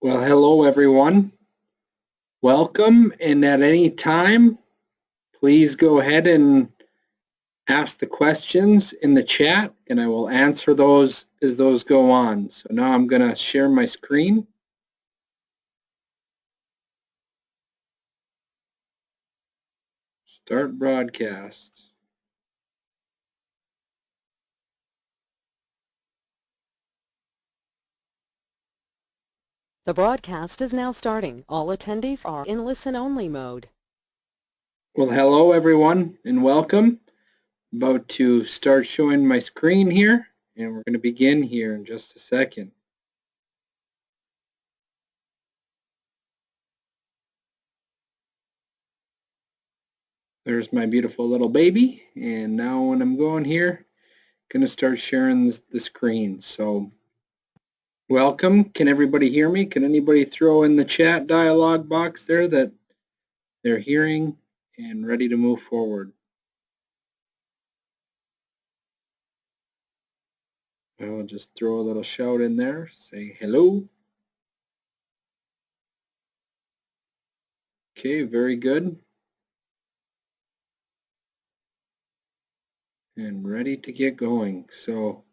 Well, hello everyone. Welcome, and at any time, please go ahead and ask the questions in the chat, and I will answer those as those go on. So now I'm going to share my screen. Start broadcast. The broadcast is now starting. All attendees are in listen-only mode. Well, hello everyone, and welcome. About to start showing my screen here, and we're going to begin here in just a second. There's my beautiful little baby, and now when I'm going here, going to start sharing the screen. So welcome. Can everybody hear me? Can anybody throw in the chat dialog box there that they're hearing and ready to move forward? I will just throw a little shout in there, say hello. Okay, very good. And ready to get going. So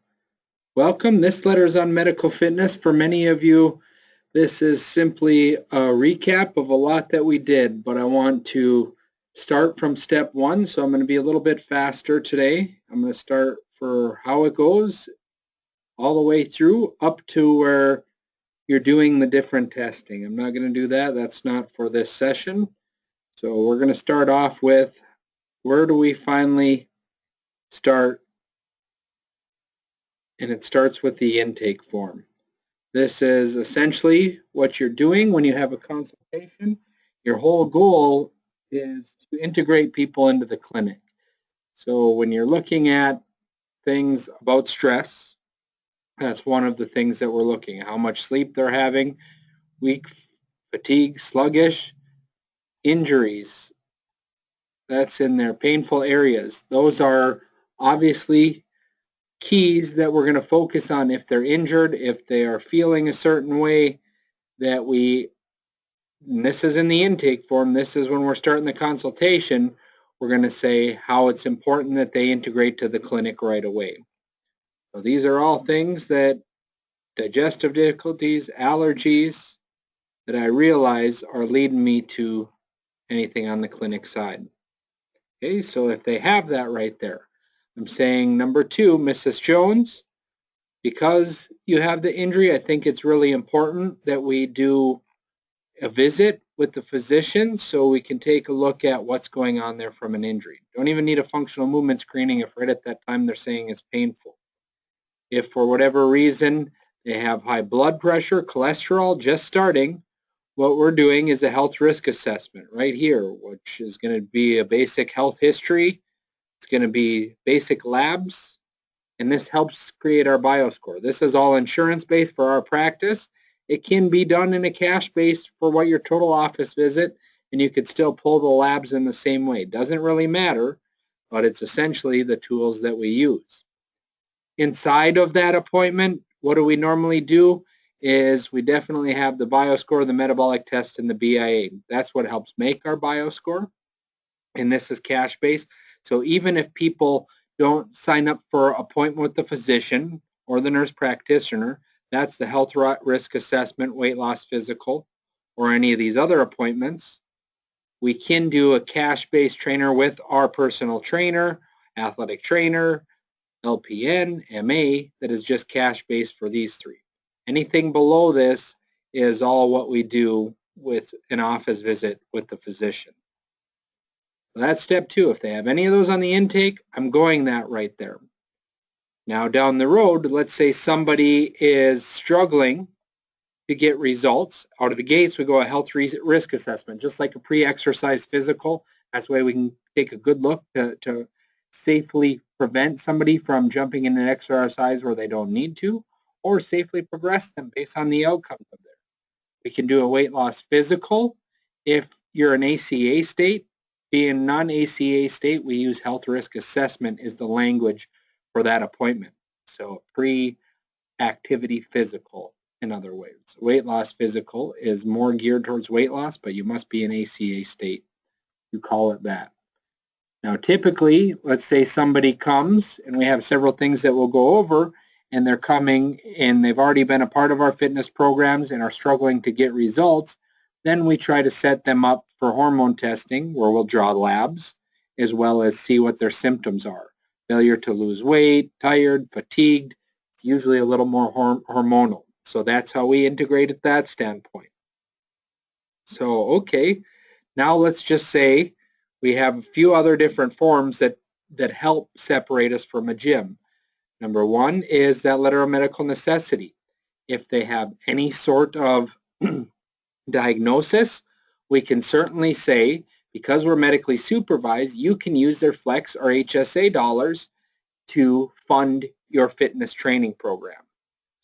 welcome. This letter is on medical fitness. For many of you, this is simply a recap of a lot that we did, but I want to start from step one, so I'm going to be a little bit faster today. I'm going to start for how it goes all the way through up to where you're doing the different testing. I'm not going to do that. That's not for this session. So we're going to start off with where do we finally start? And it starts with the intake form. This is essentially what you're doing when you have a consultation. Your whole goal is to integrate people into the clinic. So when you're looking at things about stress, that's one of the things that we're looking at. How much sleep they're having, weak, fatigue, sluggish, injuries. That's in there. Painful areas. Those are obviously keys that we're going to focus on if they're injured, if they are feeling a certain way that and this is in the intake form, this is when we're starting the consultation, we're going to say how it's important that they integrate to the clinic right away. So these are all things that digestive difficulties, allergies, that I realize are leading me to anything on the clinic side. Okay, so if they have that right there, I'm saying number 2, Mrs. Jones, because you have the injury, I think it's really important that we do a visit with the physician so we can take a look at what's going on there from an injury. Don't even need a functional movement screening if right at that time they're saying it's painful. If for whatever reason they have high blood pressure, cholesterol just starting, what we're doing is a health risk assessment right here, which is going to be a basic health history. It's going to be basic labs, and this helps create our bioscore. This is all insurance-based for our practice. It can be done in a cash-based for what your total office visit, and you could still pull the labs in the same way. Doesn't really matter, but it's essentially the tools that we use. Inside of that appointment, what do we normally do is we definitely have the bioscore, the metabolic test, and the BIA. That's what helps make our bioscore, and this is cash-based. So even if people don't sign up for an appointment with the physician or the nurse practitioner, that's the health risk assessment, weight loss physical, or any of these other appointments. We can do a cash-based trainer with our personal trainer, athletic trainer, LPN, MA, that is just cash-based for these 3. Anything below this is all what we do with an office visit with the physician. So that's step 2. If they have any of those on the intake, I'm going that right there. Now down the road, let's say somebody is struggling to get results. Out of the gates, we go a health risk assessment, just like a pre-exercise physical. That's the way we can take a good look to safely prevent somebody from jumping in an exercise where they don't need to, or safely progress them based on the outcomes of it. We can do a weight loss physical. If you're an ACA state, being non-ACA state, we use health risk assessment is the language for that appointment. So pre-activity physical. in other words. Weight loss physical is more geared towards weight loss, but you must be in ACA state. You call it that. Now, typically, let's say somebody comes and we have several things that we'll go over, and they're coming and they've already been a part of our fitness programs and are struggling to get results. Then we try to set them up for hormone testing, where we'll draw labs as well as see what their symptoms are. Failure to lose weight, tired, fatigued. It's usually a little more hormonal. So that's how we integrate at that standpoint. So, okay, now let's just say we have a few other different forms that help separate us from a gym. Number one is that letter of medical necessity. If they have any sort of diagnosis, we can certainly say, because we're medically supervised, you can use their flex or HSA dollars to fund your fitness training program.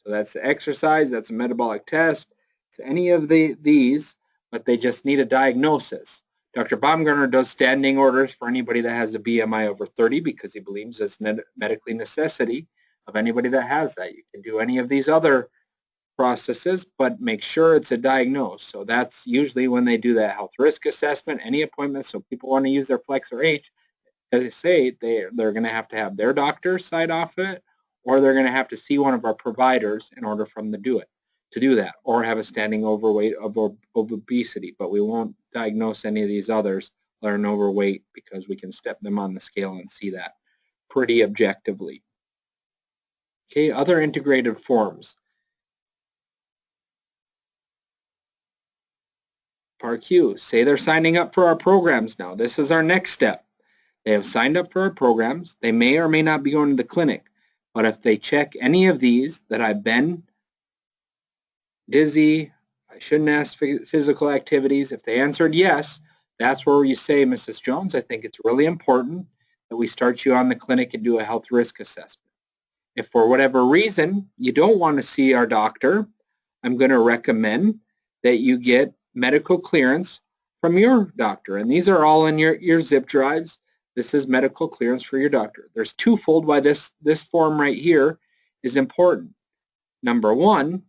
So that's the exercise, that's a metabolic test, it's any of these, but they just need a diagnosis. Dr. Baumgartner does standing orders for anybody that has a BMI over 30 because he believes it's medically necessity of anybody that has that. You can do any of these other processes, but make sure it's a diagnose. So that's usually when they do that health risk assessment, any appointment. So people want to use their Flex or H, as I say, they're going to have their doctor sign off it, or they're going to have to see one of our providers in order for them to do that, or have a standing overweight of obesity. But we won't diagnose any of these others that are overweight because we can step them on the scale and see that pretty objectively. Okay, other integrated forms. Part Q, say they're signing up for our programs now. This is our next step. They have signed up for our programs. They may or may not be going to the clinic, but if they check any of these, that I've been dizzy, I shouldn't ask physical activities, if they answered yes, that's where you say, Mrs. Jones, I think it's really important that we start you on the clinic and do a health risk assessment. If for whatever reason you don't want to see our doctor, I'm going to recommend that you get medical clearance from your doctor. And these are all in your zip drives. This is medical clearance for your doctor. There's twofold why this form right here is important. Number one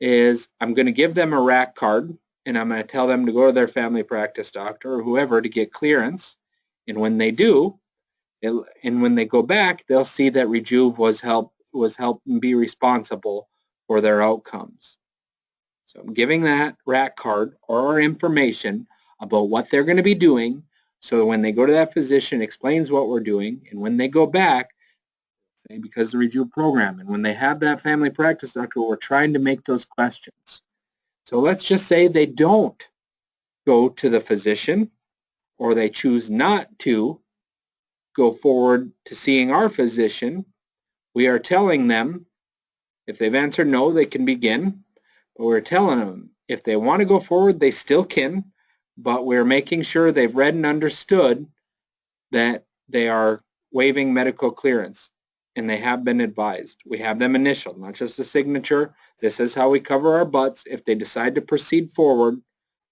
is I'm going to give them a RAC card, and I'm going to tell them to go to their family practice doctor or whoever to get clearance. And when they do, and when they go back, they'll see that Rejuve was helped and be responsible for their outcomes. So I'm giving that RAC card or information about what they're going to be doing, so when they go to that physician, explains what we're doing, and when they go back, say because the Rejuve program, and when they have that family practice doctor, we're trying to make those questions. So let's just say they don't go to the physician, or they choose not to go forward to seeing our physician. We are telling them, if they've answered no, they can begin. But we're telling them, if they want to go forward, they still can, but we're making sure they've read and understood that they are waiving medical clearance, and they have been advised. We have them initialed, not just a signature. This is how we cover our butts if they decide to proceed forward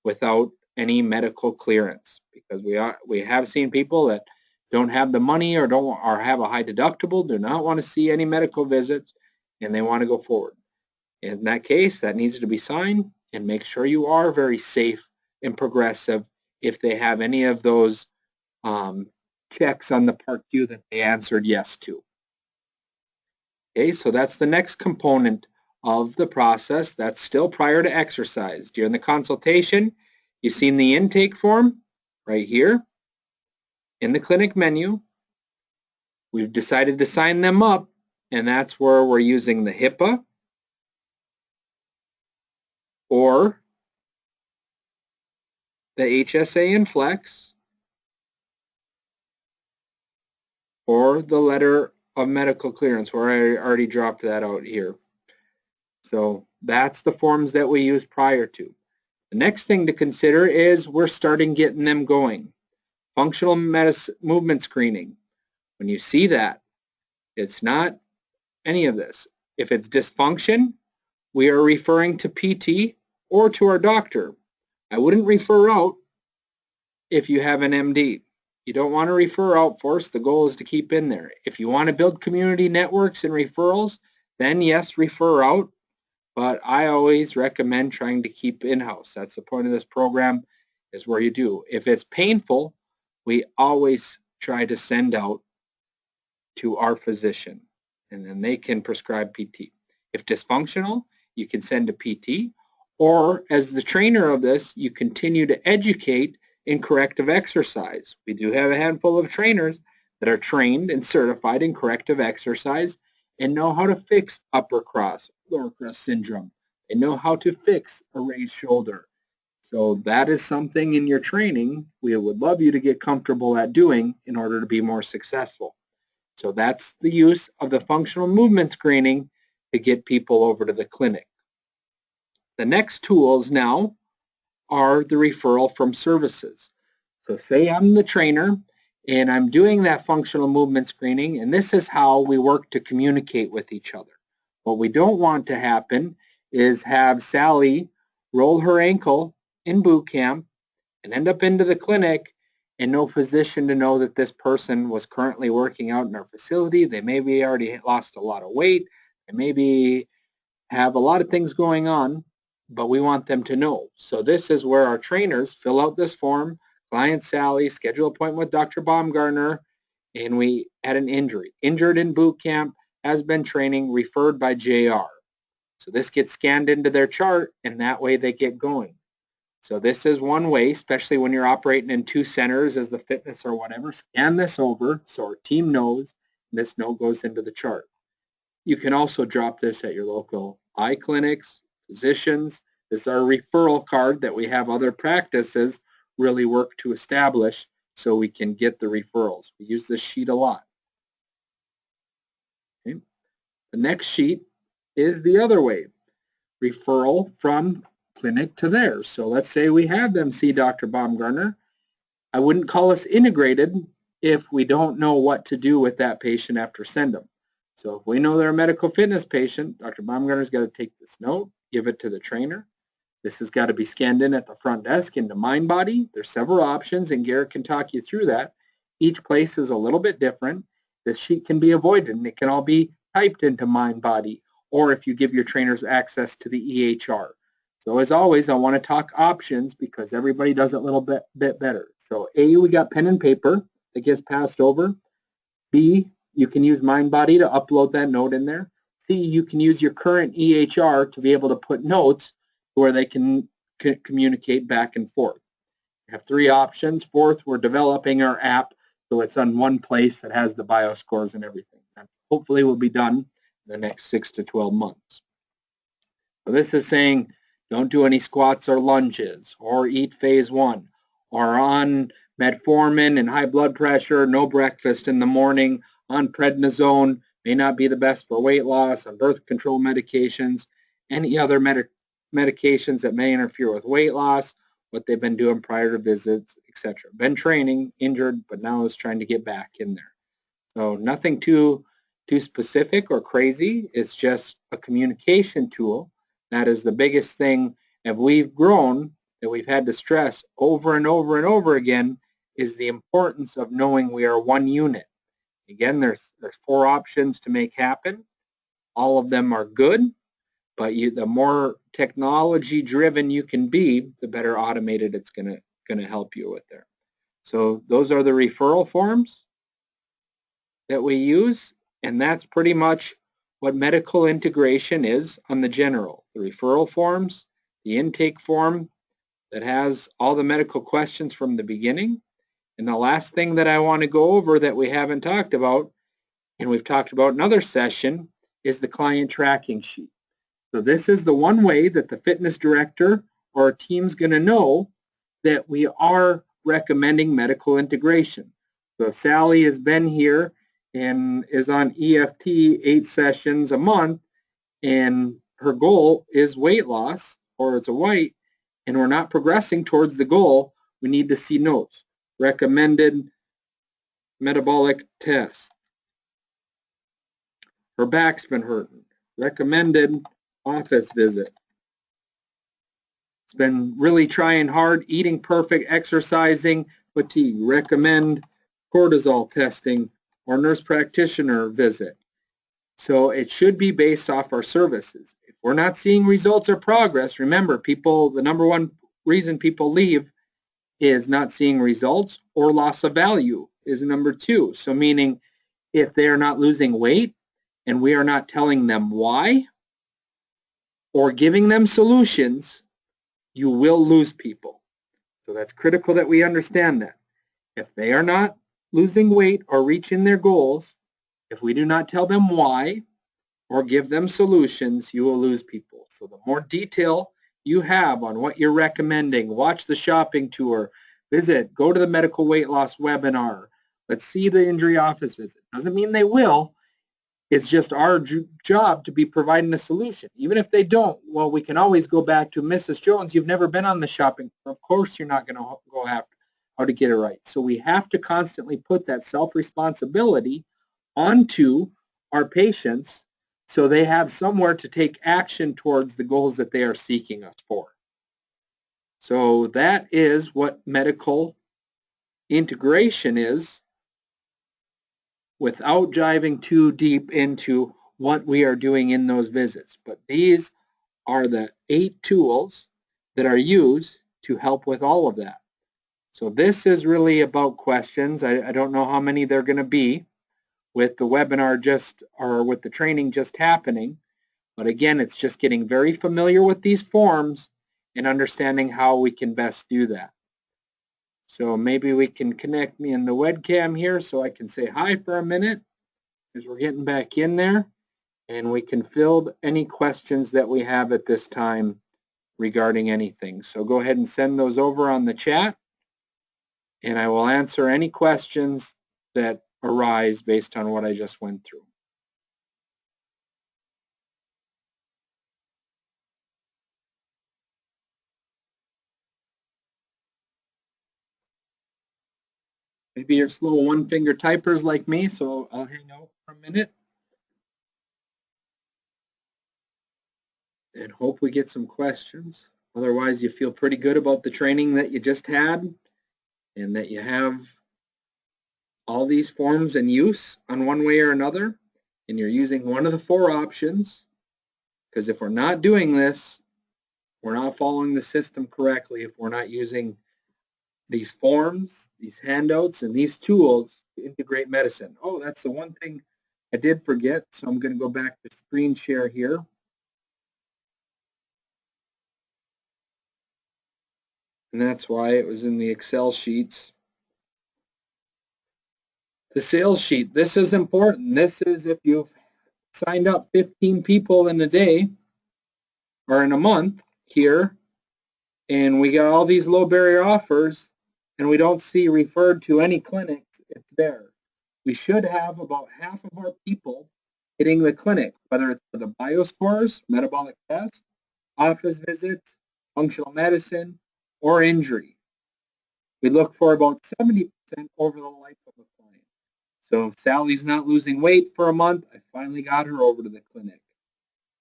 without any medical clearance, because we have seen people that don't have the money or have a high deductible, do not want to see any medical visits, and they want to go forward. In that case, that needs to be signed, and make sure you are very safe and progressive if they have any of those checks on the Part Q that they answered yes to. Okay, so that's the next component of the process. That's still prior to exercise. During the consultation, you've seen the intake form right here in the clinic menu. We've decided to sign them up, and that's where we're using the HIPAA or the HSA and Flex or the letter of medical clearance, where I already dropped that out here. So that's the forms that we use prior to. The next thing to consider is we're starting getting them going. Functional movement screening. When you see that, it's not any of this. If it's dysfunction, we are referring to PT or to our doctor. I wouldn't refer out if you have an MD. You don't want to refer out for us. The goal is to keep in there. If you want to build community networks and referrals, then yes, refer out. but I always recommend trying to keep in-house. That's the point of this program, is where you do. If it's painful, we always try to send out to our physician, and then they can prescribe PT. If dysfunctional, you can send to PT, or as the trainer of this, you continue to educate in corrective exercise. We do have a handful of trainers that are trained and certified in corrective exercise and know how to fix upper cross, lower cross syndrome. They know how to fix a raised shoulder. So that is something in your training we would love you to get comfortable at doing in order to be more successful. So that's the use of the functional movement screening to get people over to the clinic. The next tools now are the referral from services. So say I'm the trainer and I'm doing that functional movement screening, and this is how we work to communicate with each other. What we don't want to happen is have Sally roll her ankle in boot camp and end up into the clinic and no physician to know that this person was currently working out in our facility. They maybe already lost a lot of weight. They maybe have a lot of things going on, but we want them to know. So this is where our trainers fill out this form, client Sally, schedule appointment with Dr. Baumgartner, and we had an injury. Injured in boot camp, has been training, referred by JR. So this gets scanned into their chart, and that way they get going. So this is one way, especially when you're operating in two centers as the fitness or whatever, scan this over so our team knows this note goes into the chart. You can also drop this at your local eye clinics, physicians. This is our referral card that we have other practices really work to establish so we can get the referrals. We use this sheet a lot. Okay. The next sheet is the other way, referral from clinic to theirs. So let's say we have them see Dr. Baumgartner. I wouldn't call us integrated if we don't know what to do with that patient after send them. So if we know they're a medical fitness patient, Dr. Baumgartner's got to take this note, give it to the trainer. This has got to be scanned in at the front desk into MindBody. There's several options, and Garrett can talk you through that. Each place is a little bit different. This sheet can be avoided, and it can all be typed into MindBody, or if you give your trainers access to the EHR. So as always, I want to talk options because everybody does it a little bit better. So A, we got pen and paper that gets passed over. B, you can use MindBody to upload that note in there. C, you can use your current EHR to be able to put notes where they can communicate back and forth. We have three options. Fourth, we're developing our app so it's on one place that has the bioscores and everything. And hopefully will be done in the next 6 to 12 months. So this is saying don't do any squats or lunges, or eat phase 1, or on metformin and high blood pressure, no breakfast in the morning, on prednisone, may not be the best for weight loss, on birth control medications, any other medications that may interfere with weight loss, what they've been doing prior to visits, etc. Been training, injured, but now is trying to get back in there. So nothing too specific or crazy. It's just a communication tool. That is the biggest thing. If we've grown, that we've had to stress over and over and over again, is the importance of knowing we are one unit. Again, there's 4 options to make happen. All of them are good, but the more technology driven you can be, the better automated it's going to help you with there. So those are the referral forms that we use, and that's pretty much what medical integration is on the general. The referral forms, the intake form that has all the medical questions from the beginning, and the last thing that I want to go over that we haven't talked about, and we've talked about in another session, is the client tracking sheet. So this is the one way that the fitness director or our team's going to know that we are recommending medical integration. So if Sally has been here and is on EFT 8 sessions a month, and her goal is weight loss, or it's a weight, and we're not progressing towards the goal, we need to see notes. Recommended metabolic test. Her back's been hurting. Recommended office visit. It's been really trying hard, eating perfect, exercising, fatigue. Recommend cortisol testing or nurse practitioner visit. So it should be based off our services. If we're not seeing results or progress, remember, people, the number one reason people leave is not seeing results, or loss of value is number two. So meaning if they are not losing weight and we are not telling them why or giving them solutions, you will lose people. So that's critical that we understand that. If they are not losing weight or reaching their goals, if we do not tell them why or give them solutions, you will lose people. So the more detail you have on what you're recommending, watch the shopping tour, go to the medical weight loss webinar, let's see the injury office visit. Doesn't mean they will. It's just our job to be providing a solution. Even if they don't, well, we can always go back to Mrs. Jones, you've never been on the shopping tour. Of course you're not going to go after how to get it right. So we have to constantly put that self-responsibility onto our patients so they have somewhere to take action towards the goals that they are seeking us for. So that is what medical integration is, without diving too deep into what we are doing in those visits. But these are the 8 tools that are used to help with all of that. So this is really about questions. I don't know how many they're going to be with the webinar or with the training just happening. But again, it's just getting very familiar with these forms and understanding how we can best do that. So maybe we can connect me in the webcam here so I can say hi for a minute as we're getting back in there, and we can field any questions that we have at this time regarding anything. So go ahead and send those over on the chat, and I will answer any questions that arise based on what I just went through. Maybe you're slow one-finger typers like me, so I'll hang out for a minute and hope we get some questions. Otherwise, you feel pretty good about the training that you just had and that you have all these forms in use on one way or another, and you're using one of the 4 options, because if we're not doing this, we're not following the system correctly if we're not using these forms, these handouts, and these tools to integrate medicine. Oh, that's the one thing I did forget, so I'm going to go back to screen share here. And that's why it was in the Excel sheets. The sales sheet, this is important. This is if you've signed up 15 people in a day or in a month here, and we got all these low barrier offers, and we don't see referred to any clinics, it's there. We should have about half of our people hitting the clinic, whether it's for the bioscores, metabolic test, office visits, functional medicine, or injury. We look for about 70% over the life of a client. So if Sally's not losing weight for a month, I finally got her over to the clinic.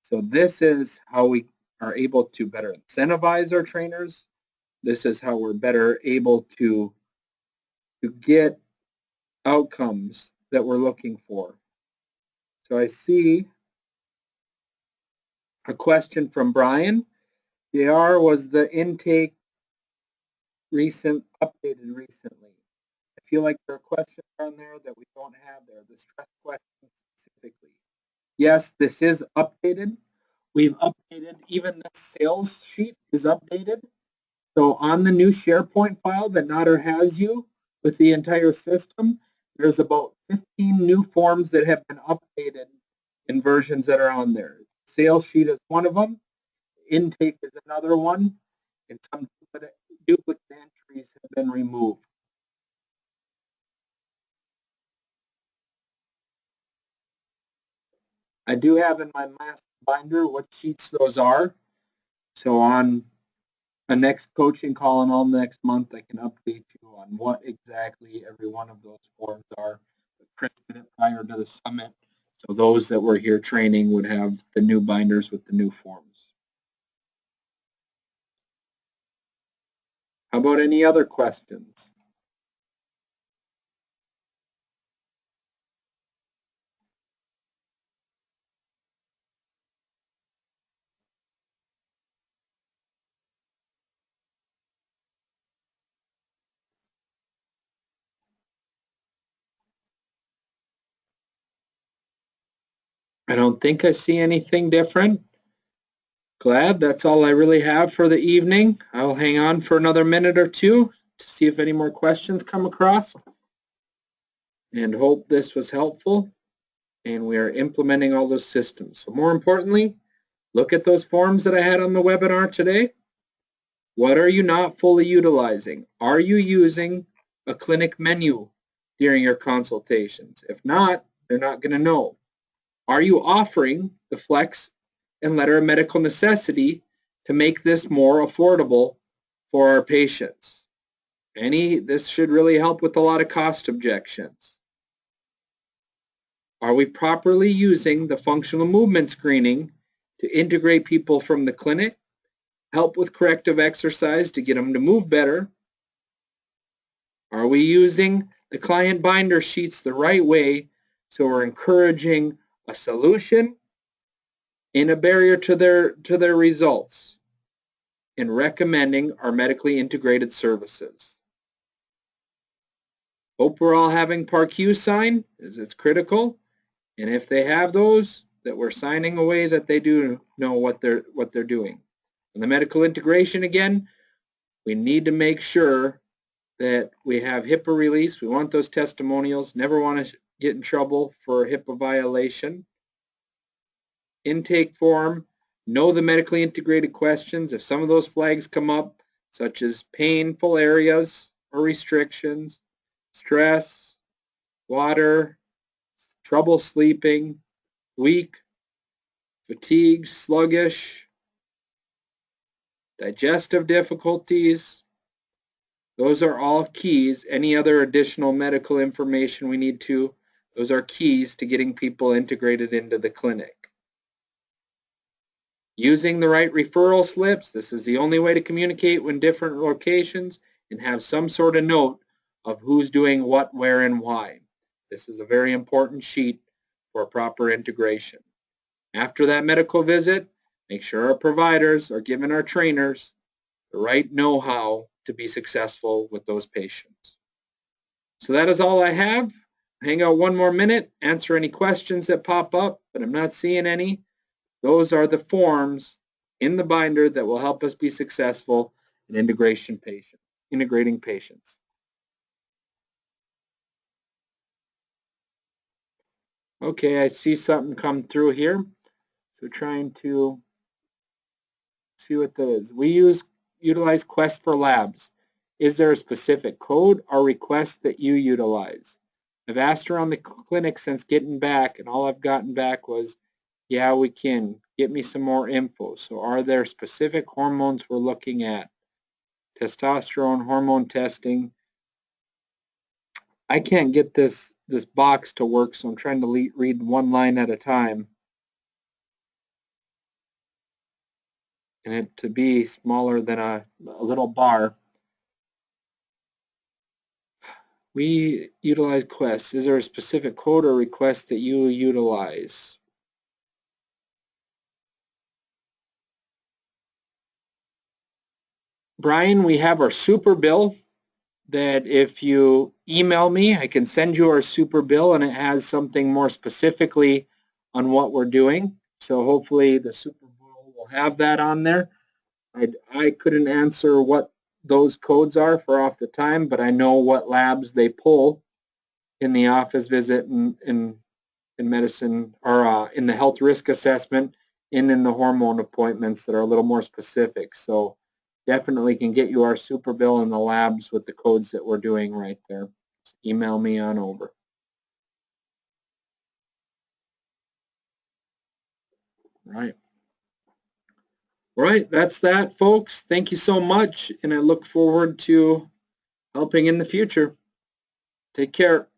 So this is how we are able to better incentivize our trainers. This is how we're better able to get outcomes that we're looking for. So I see a question from Brian. JR, was the intake updated recently? I feel like there are questions on there that we don't have there, the stress questions specifically. Yes, this is updated. We've updated, even the sales sheet is updated. So on the new SharePoint file that Nader has you with the entire system, there's about 15 new forms that have been updated in versions that are on there. Sales sheet is one of them. Intake is another one. And some duplicate entries have been removed. I do have in my master binder what sheets those are. So on a next coaching call and all next month, I can update you on what exactly every one of those forms are. Chris did it prior to the summit. So those that were here training would have the new binders with the new forms. How about any other questions? I don't think I see anything different. Glad that's all I really have for the evening. I'll hang on for another minute or two to see if any more questions come across, and hope this was helpful and we are implementing all those systems. So more importantly, look at those forms that I had on the webinar today. What are you not fully utilizing? Are you using a clinic menu during your consultations? If not, they're not going to know. Are you offering the flex and letter of medical necessity to make this more affordable for our patients? This should really help with a lot of cost objections. Are we properly using the functional movement screening to integrate people from the clinic, help with corrective exercise to get them to move better? Are we using the client binder sheets the right way so we're encouraging a solution in a barrier to their results in recommending our medically integrated services? Hope we're all having PAR-Q sign, as it's critical, and if they have those, that we're signing away that they do know what they're doing. And the medical integration, again, we need to make sure that we have HIPAA release. We want those testimonials. Never want to get in trouble for a HIPAA violation. Intake form. Know the medically integrated questions. If some of those flags come up, such as painful areas or restrictions, stress, water, trouble sleeping, weak, fatigue, sluggish, digestive difficulties, those are all keys. Any other additional medical information we need to, those are keys to getting people integrated into the clinic. Using the right referral slips. This is the only way to communicate when different locations, and have some sort of note of who's doing what, where, and why. This is a very important sheet for proper integration. After that medical visit, make sure our providers are giving our trainers the right know-how to be successful with those patients. So that is all I have. Hang out one more minute, answer any questions that pop up, but I'm not seeing any. Those are the forms in the binder that will help us be successful in integrating patients. Okay, I see something come through here. So trying to see what that is. We utilize Quest for Labs. Is there a specific code or request that you utilize? I've asked around the clinic since getting back, and all I've gotten back was, yeah, we can. Get me some more info. So are there specific hormones we're looking at? Testosterone, hormone testing. I can't get this box to work, so I'm trying to read one line at a time. And it to be smaller than a little bar. We utilize Quest. Is there a specific code or request that you utilize? Brian, we have our super bill that if you email me, I can send you our super bill, and it has something more specifically on what we're doing. So hopefully the super bill will have that on there. I couldn't answer what those codes are for off the time, but I know what labs they pull in the office visit and in medicine, or in the health risk assessment, and in the hormone appointments that are a little more specific. So definitely can get you our super bill in the labs with the codes that we're doing right there. Just email me on over. Right. All right, that's that, folks. Thank you so much, and I look forward to helping in the future. Take care.